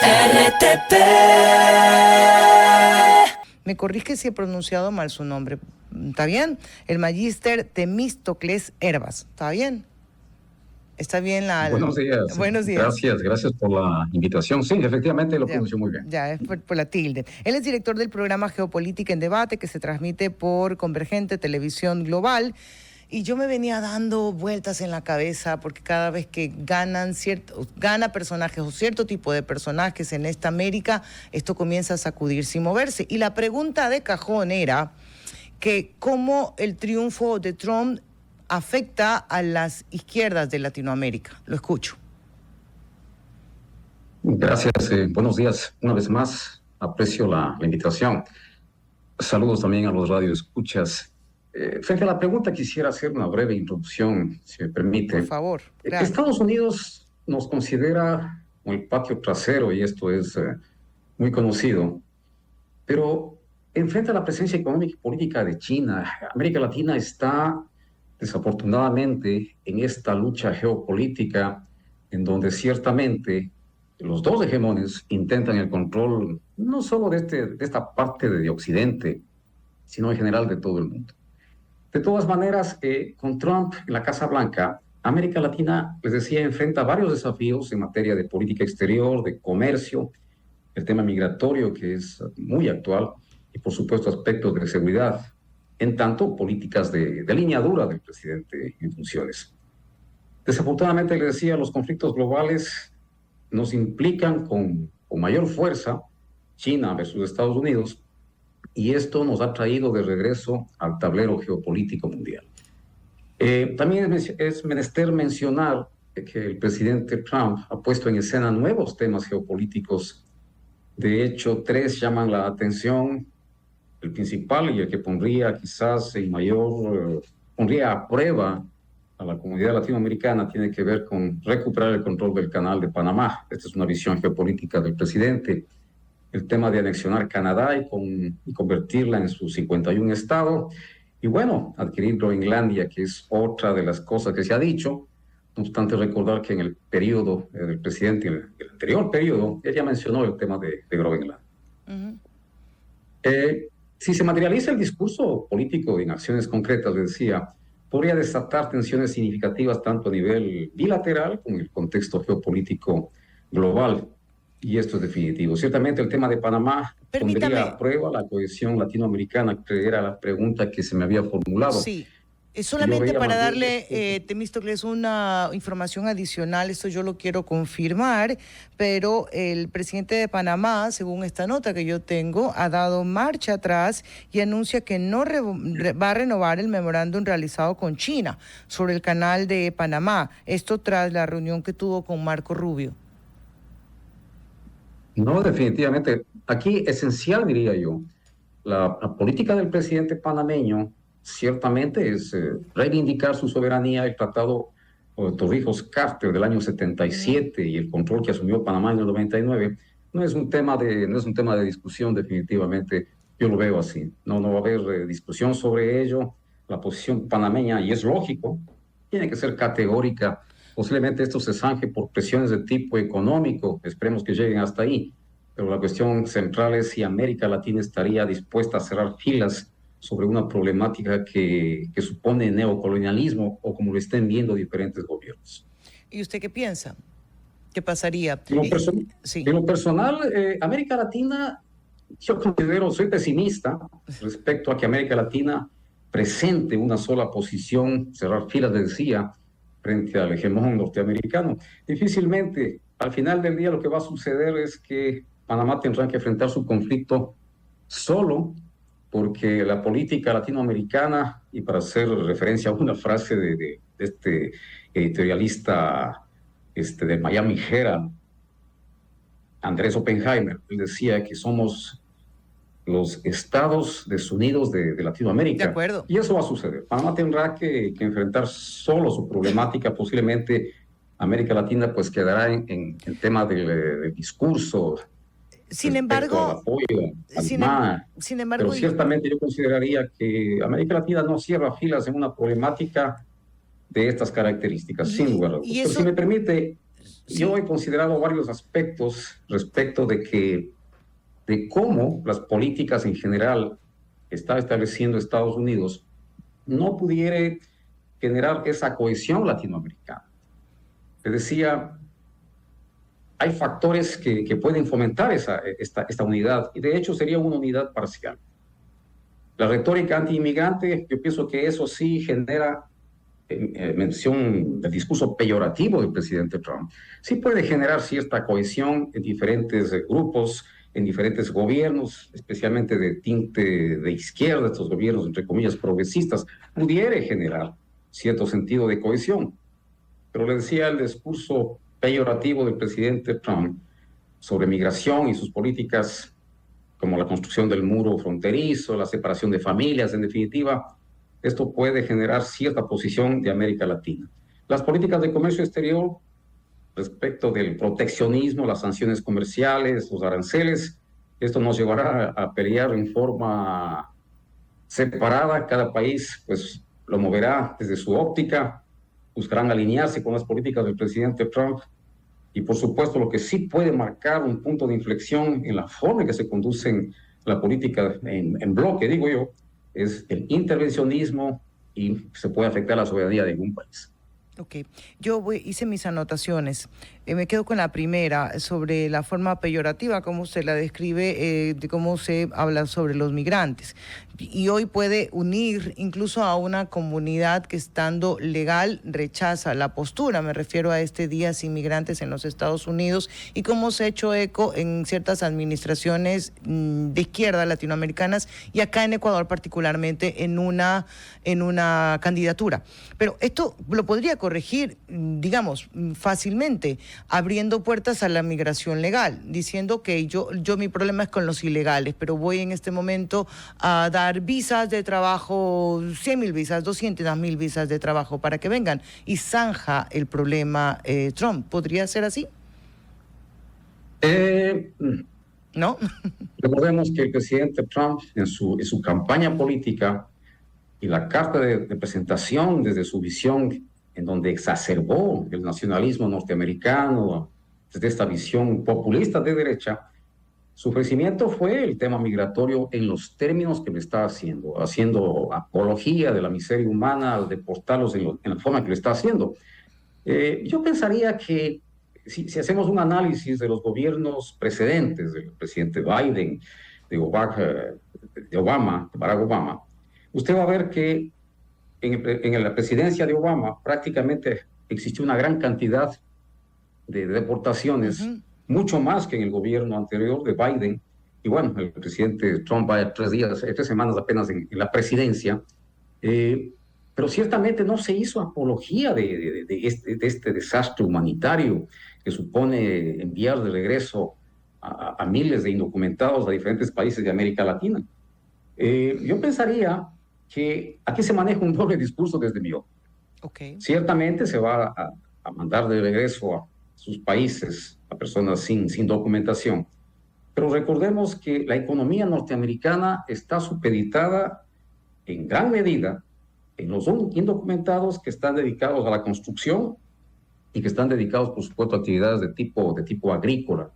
RTP. Me corrige si he pronunciado mal su nombre. ¿Está bien? El magíster Temístocles Hervas. ¿Está bien? ¿Está bien la...? Buenos días. Buenos días. Gracias por la invitación. Sí, efectivamente lo Ya, pronunció muy bien. Ya, es por la tilde. Él es director del programa Geopolítica en Debate, que se transmite por Convergente Televisión Global. Y yo me venía dando vueltas en la cabeza porque cada vez que gana personajes o cierto tipo de personajes en esta América, esto comienza a sacudirse y moverse. Y la pregunta de cajón era que cómo el triunfo de Trump afecta a las izquierdas de Latinoamérica. Lo escucho. Gracias. Buenos días. Una vez más, aprecio la invitación. Saludos también a los radioescuchas. Frente a la pregunta, quisiera hacer una breve introducción, si me permite. Por favor. Claro. Estados Unidos nos considera como el patio trasero, y esto es muy conocido, pero enfrente a la presencia económica y política de China, América Latina está desafortunadamente en esta lucha geopolítica en donde ciertamente los dos hegemones intentan el control no solo de esta parte de Occidente, sino en general de todo el mundo. De todas maneras, con Trump en la Casa Blanca, América Latina, les decía, enfrenta varios desafíos en materia de política exterior, de comercio, el tema migratorio, que es muy actual, y por supuesto aspectos de seguridad, en tanto políticas de línea dura del presidente en funciones. Desafortunadamente, les decía, los conflictos globales nos implican con mayor fuerza, China versus Estados Unidos, y esto nos ha traído de regreso al tablero geopolítico mundial. También es menester mencionar que el presidente Trump ha puesto en escena nuevos temas geopolíticos. De hecho, 3 llaman la atención. El principal y el que pondría quizás en pondría a prueba a la comunidad latinoamericana tiene que ver con recuperar el control del Canal de Panamá. Esta es una visión geopolítica del presidente. El tema de anexionar Canadá y convertirla en su 51 estado. Y bueno, adquirir Groenlandia, que es otra de las cosas que se ha dicho. No obstante, recordar que en el periodo del presidente, en el anterior periodo, ella mencionó el tema de Groenlandia. Uh-huh. Si se materializa el discurso político en acciones concretas, les decía, podría desatar tensiones significativas tanto a nivel bilateral como en el contexto geopolítico global. Y esto es definitivo. Ciertamente el tema de Panamá pondría a prueba la cohesión latinoamericana, que era la pregunta que se me había formulado. Sí. Solamente para darle, Temístocles, una información adicional, esto yo lo quiero confirmar, pero el presidente de Panamá, según esta nota que yo tengo, ha dado marcha atrás y anuncia que no va a renovar el memorándum realizado con China sobre el canal de Panamá. Esto tras la reunión que tuvo con Marco Rubio. No, definitivamente. Aquí esencial, diría yo, la política del presidente panameño ciertamente es reivindicar su soberanía. El Tratado de Torrijos-Carter del año 77 y el control que asumió Panamá en el 99 no es un tema de discusión, definitivamente. Yo lo veo así. No va a haber discusión sobre ello. La posición panameña, y es lógico, tiene que ser categórica. Posiblemente esto se zanje por presiones de tipo económico, esperemos que lleguen hasta ahí, pero la cuestión central es si América Latina estaría dispuesta a cerrar filas sobre una problemática que supone neocolonialismo o como lo estén viendo diferentes gobiernos. ¿Y usted qué piensa? ¿Qué pasaría? En lo personal, América Latina, yo soy pesimista respecto a que América Latina presente una sola posición, cerrar filas, decía, frente al hegemón norteamericano. Difícilmente, al final del día, lo que va a suceder es que Panamá tendrá que enfrentar su conflicto solo, porque la política latinoamericana, y para hacer referencia a una frase de este editorialista de Miami Herald, Andrés Oppenheimer, él decía que somos los Estados Unidos de Latinoamérica. De acuerdo. Y eso va a suceder. Panamá tendrá que enfrentar solo su problemática. Posiblemente América Latina pues quedará en el tema del discurso. Sin embargo, pero ciertamente yo consideraría que América Latina no cierra filas en una problemática de estas características, sin lugar a dudas. Pero si me permite, yo he considerado varios aspectos respecto de cómo las políticas en general que está estableciendo Estados Unidos no pudiera generar esa cohesión latinoamericana. Te decía, hay factores que pueden fomentar esta unidad, y de hecho sería una unidad parcial. La retórica anti-inmigrante, yo pienso que eso sí genera mención del discurso peyorativo del presidente Trump. Sí puede generar cierta cohesión en diferentes grupos, en diferentes gobiernos, especialmente de tinte de izquierda, estos gobiernos, entre comillas, progresistas, pudiera generar cierto sentido de cohesión. Pero le decía, el discurso peyorativo del presidente Trump sobre migración y sus políticas como la construcción del muro fronterizo, la separación de familias, en definitiva, esto puede generar cierta posición de América Latina. Las políticas de comercio exterior respecto del proteccionismo, las sanciones comerciales, los aranceles, esto nos llevará a pelear en forma separada. Cada país pues lo moverá desde su óptica, buscarán alinearse con las políticas del presidente Trump. Y por supuesto, lo que sí puede marcar un punto de inflexión en la forma en que se conduce la política en bloque, digo yo, es el intervencionismo, y se puede afectar la soberanía de algún país. Ok, hice mis anotaciones. Me quedo con la primera, sobre la forma peyorativa, como usted la describe, de cómo se habla sobre los migrantes. Y hoy puede unir incluso a una comunidad que, estando legal, rechaza la postura. Me refiero a Día Sin Migrantes en los Estados Unidos, y cómo se ha hecho eco en ciertas administraciones de izquierda latinoamericanas, y acá en Ecuador particularmente en una candidatura. Pero esto lo podría corregir, digamos, fácilmente, abriendo puertas a la migración legal, diciendo que yo mi problema es con los ilegales, pero voy en este momento a dar visas de trabajo, 100,000 visas, 200,000 visas de trabajo para que vengan, y zanja el problema Trump. ¿Podría ser así? ¿No? Recordemos que el presidente Trump en su campaña política y la carta de presentación desde su visión, en donde exacerbó el nacionalismo norteamericano, desde esta visión populista de derecha, su ofrecimiento fue el tema migratorio en los términos que le está haciendo apología de la miseria humana al deportarlos en la forma que lo está haciendo. Yo pensaría que si hacemos un análisis de los gobiernos precedentes, del presidente Biden, de Barack Obama, usted va a ver que en la presidencia de Obama prácticamente existió una gran cantidad de deportaciones, mucho más que en el gobierno anterior de Biden. Y bueno, el presidente Trump va 3 semanas apenas en la presidencia, pero ciertamente no se hizo apología de este desastre humanitario que supone enviar de regreso a miles de indocumentados a diferentes países de América Latina. Yo pensaría que aquí se maneja un doble discurso desde mi óptica. Okay. Ciertamente se va a mandar de regreso a sus países a personas sin documentación, pero recordemos que la economía norteamericana está supeditada en gran medida en los indocumentados que están dedicados a la construcción y que están dedicados, por supuesto, a actividades de tipo agrícola.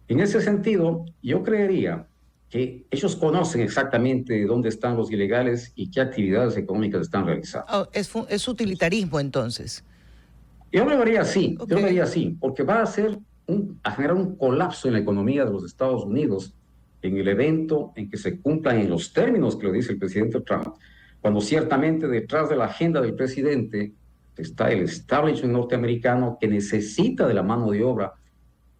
En ese sentido, yo creería que ellos conocen exactamente dónde están los ilegales y qué actividades económicas están realizando. Oh, es utilitarismo, entonces. Yo lo vería así, porque va a generar un colapso en la economía de los Estados Unidos en el evento en que se cumplan en los términos que lo dice el presidente Trump, cuando ciertamente detrás de la agenda del presidente está el establishment norteamericano, que necesita de la mano de obra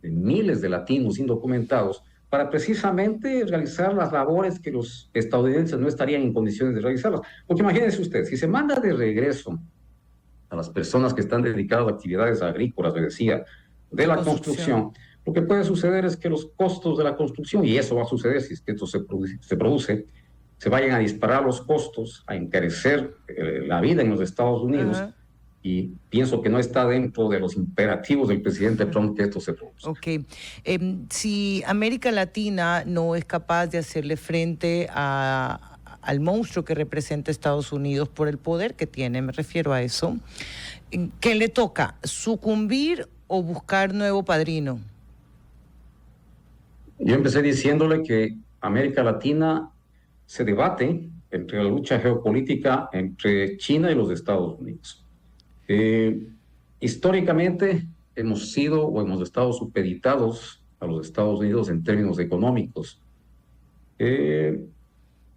de miles de latinos indocumentados para precisamente realizar las labores que los estadounidenses no estarían en condiciones de realizarlas. Porque imagínense usted, si se manda de regreso a las personas que están dedicadas a actividades agrícolas, le decía, de la construcción, lo que puede suceder es que los costos de la construcción, y eso va a suceder si es que esto se produce, se vayan a disparar los costos, a encarecer la vida en los Estados Unidos. Y pienso que no está dentro de los imperativos del presidente Trump que esto se produzca. Ok. Si América Latina no es capaz de hacerle frente al monstruo que representa Estados Unidos por el poder que tiene, me refiero a eso, ¿qué le toca? ¿Sucumbir o buscar nuevo padrino? Yo empecé diciéndole que América Latina se debate entre la lucha geopolítica entre China y los Estados Unidos. Históricamente hemos sido o hemos estado supeditados a los Estados Unidos en términos económicos.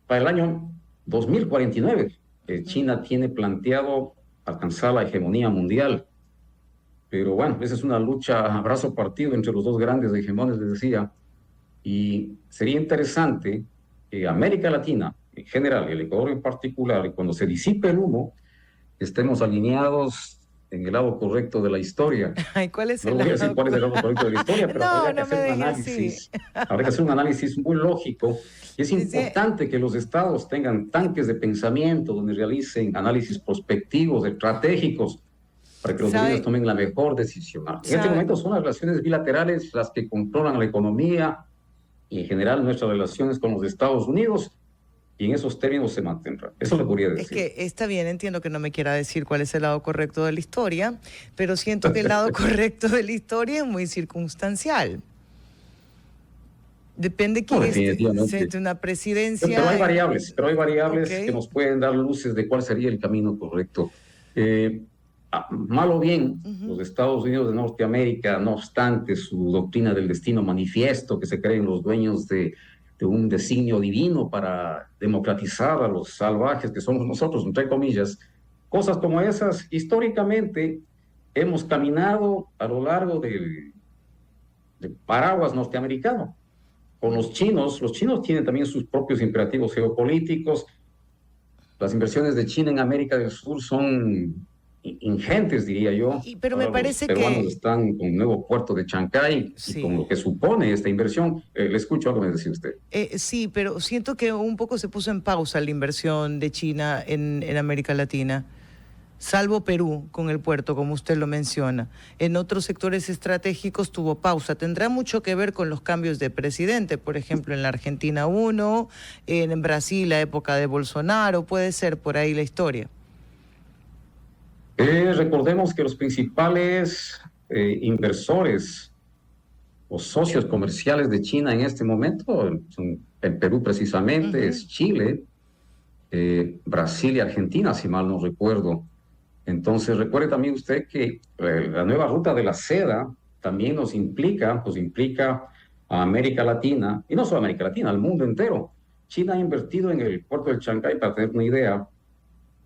Para el año 2049, China tiene planteado alcanzar la hegemonía mundial. Pero bueno, esa es una lucha a brazo partido entre los dos grandes hegemones, les decía. Y sería interesante que América Latina en general y el Ecuador en particular, y cuando se disipe el humo, estemos alineados en el lado correcto de la historia. Ay, ¿cuál es No el voy a lado? decir cuál es el lado correcto de la historia, pero No, habría que no me hacer un dejes análisis. así. Habría que hacer un análisis muy lógico. Y es Sí. importante que los estados tengan tanques de pensamiento donde realicen análisis prospectivos, estratégicos, para que los gobiernos tomen la mejor decisión. En este momento son las relaciones bilaterales las que controlan la economía y en general nuestras relaciones con los Estados Unidos, y en esos términos se mantendrá. Eso le podría decir. Es que está bien, entiendo que no me quiera decir cuál es el lado correcto de la historia, pero siento que el lado correcto de la historia es muy circunstancial. Depende quién esté una presidencia. Pero hay variables okay, que nos pueden dar luces de cuál sería el camino correcto. Mal o bien, los Estados Unidos de Norteamérica, no obstante su doctrina del destino manifiesto, que se creen los dueños de un designio divino para democratizar a los salvajes que somos nosotros, entre comillas, cosas como esas, históricamente hemos caminado a lo largo del paraguas norteamericano. Con los chinos tienen también sus propios imperativos geopolíticos. Las inversiones de China en América del Sur son ingentes, diría yo. Pero me parece que los peruanos están con un nuevo puerto de Chancay, sí, y con lo que supone esta inversión. Le escucho algo que decía usted. Sí, pero siento que un poco se puso en pausa la inversión de China en América Latina, salvo Perú con el puerto, como usted lo menciona. En otros sectores estratégicos tuvo pausa. Tendrá mucho que ver con los cambios de presidente, por ejemplo, en la Argentina en Brasil la época de Bolsonaro, puede ser por ahí la historia. Recordemos que los principales inversores o socios comerciales de China en este momento son el Perú precisamente, es Chile, Brasil y Argentina, si mal no recuerdo. Entonces recuerde también usted que la nueva ruta de la seda también nos implica a América Latina, y no solo a América Latina, al mundo entero. China ha invertido en el puerto de Chancay, para tener una idea.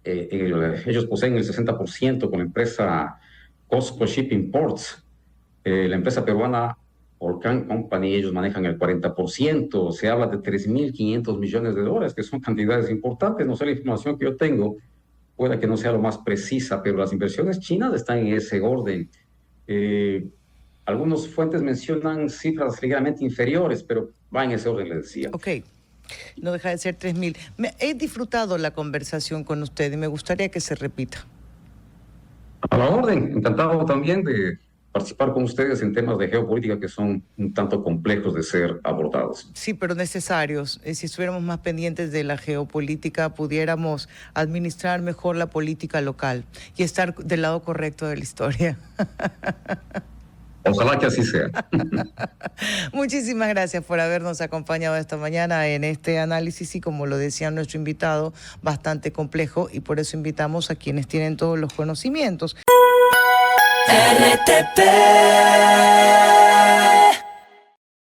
Ellos poseen el 60% con la empresa COSCO Shipping Ports. La empresa peruana Volcán Company, ellos manejan el 40%. Se habla de 3.500 millones de dólares, que son cantidades importantes. No sé la información que yo tengo, pueda que no sea lo más precisa, pero las inversiones chinas están en ese orden. Algunas fuentes mencionan cifras ligeramente inferiores, pero va en ese orden, le decía. Ok. No deja de ser 3.000. He disfrutado la conversación con usted y me gustaría que se repita. A la orden, encantado también de participar con ustedes en temas de geopolítica que son un tanto complejos de ser abordados. Sí, pero necesarios. Si estuviéramos más pendientes de la geopolítica, pudiéramos administrar mejor la política local y estar del lado correcto de la historia. Ojalá que así sea. Muchísimas gracias por habernos acompañado esta mañana en este análisis y, como lo decía nuestro invitado, bastante complejo, y por eso invitamos a quienes tienen todos los conocimientos. RTP